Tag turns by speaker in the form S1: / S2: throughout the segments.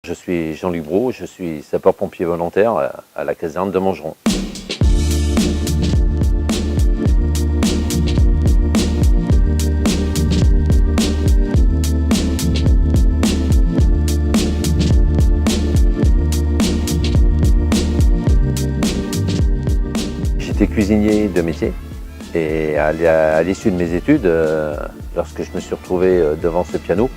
S1: Je suis Jean-Luc Brault, je suis sapeur-pompier volontaire à la caserne de Montgeron. J'étais cuisinier de métier et à l'issue de mes études, lorsque je me suis retrouvé devant ce piano,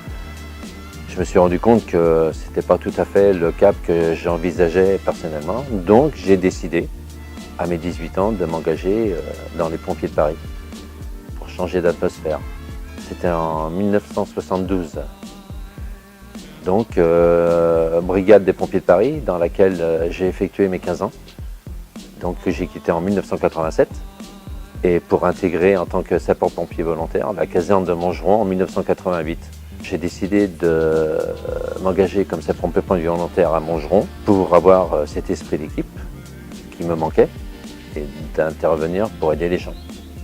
S1: je me suis rendu compte que ce n'était pas tout à fait le cap que j'envisageais personnellement. Donc j'ai décidé, à mes 18 ans, de m'engager dans les pompiers de Paris pour changer d'atmosphère. C'était en 1972. Donc, brigade des pompiers de Paris, dans laquelle j'ai effectué mes 15 ans. Donc j'ai quitté en 1987. Et pour intégrer en tant que sapeur-pompier volontaire la caserne de Montgeron en 1988. J'ai décidé de m'engager comme sapeur-pompier volontaire à Montgeron pour avoir cet esprit d'équipe qui me manquait et d'intervenir pour aider les gens.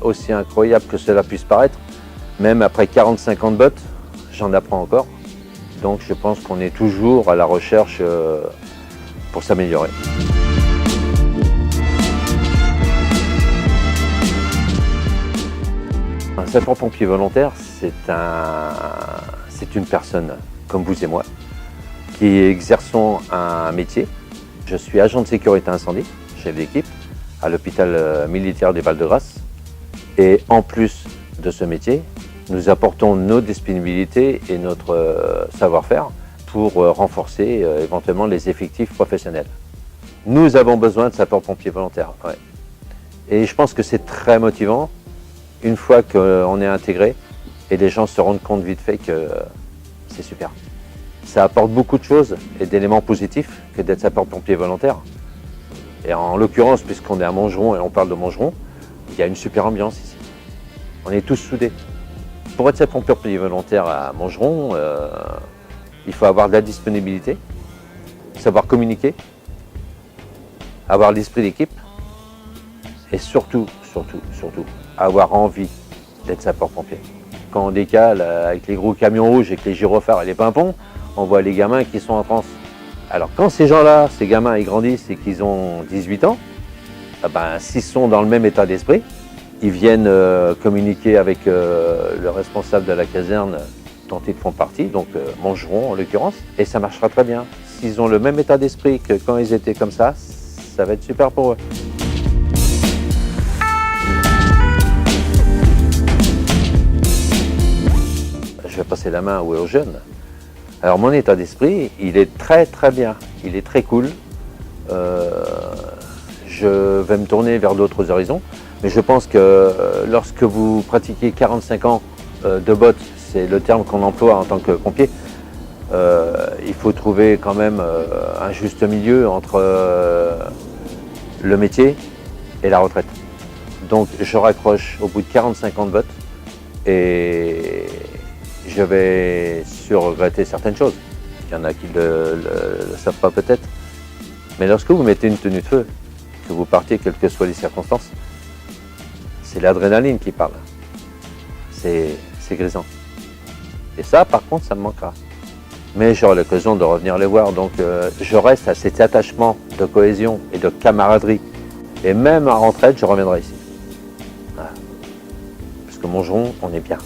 S1: Aussi incroyable que cela puisse paraître, même après 45 ans de botte, j'en apprends encore. Donc je pense qu'on est toujours à la recherche pour s'améliorer. Un sapeur-pompier volontaire, c'est une personne comme vous et moi qui exerçons un métier. Je suis agent de sécurité incendie, chef d'équipe à l'hôpital militaire du Val-de-Grâce. Et en plus de ce métier, nous apportons nos disponibilités et notre savoir-faire pour renforcer éventuellement les effectifs professionnels. Nous avons besoin de sapeurs-pompiers volontaires. Ouais. Et je pense que c'est très motivant une fois qu'on est intégré et les gens se rendent compte vite fait que c'est super. Ça apporte beaucoup de choses et d'éléments positifs que d'être sapeur-pompier volontaire. Et en l'occurrence, puisqu'on est à Montgeron et on parle de Montgeron, il y a une super ambiance ici. On est tous soudés. Pour être sapeur-pompier volontaire à Montgeron, il faut avoir de la disponibilité, savoir communiquer, avoir l'esprit d'équipe et surtout, avoir envie d'être sapeur-pompier. Quand on décale avec les gros camions rouges, avec les gyrophares et les pimpons, on voit les gamins qui sont en transe. Alors quand ces gens-là, ces gamins, ils grandissent et qu'ils ont 18 ans, s'ils sont dans le même état d'esprit, ils viennent communiquer avec le responsable de la caserne dont ils font partie, donc Montgeron en l'occurrence, et ça marchera très bien. S'ils ont le même état d'esprit que quand ils étaient comme ça va être super pour eux. Je vais passer la main aux jeunes. Alors mon état d'esprit, il est très bien, il est très cool. Je vais me tourner vers d'autres horizons, mais je pense que lorsque vous pratiquez 45 ans de botte, c'est le terme qu'on emploie en tant que pompier, il faut trouver quand même un juste milieu entre le métier et la retraite. Donc je raccroche au bout de 45 ans de botte et je vais regretter certaines choses. Il y en a qui ne le savent pas peut-être. Mais lorsque vous mettez une tenue de feu, que vous partez quelles que soient les circonstances, c'est l'adrénaline qui parle. C'est grisant. Et ça, par contre, ça me manquera. Mais j'aurai l'occasion de revenir les voir. Donc je reste à cet attachement de cohésion et de camaraderie. Et même en retraite, je reviendrai ici. Voilà. Parce que Montgeron, on est bien.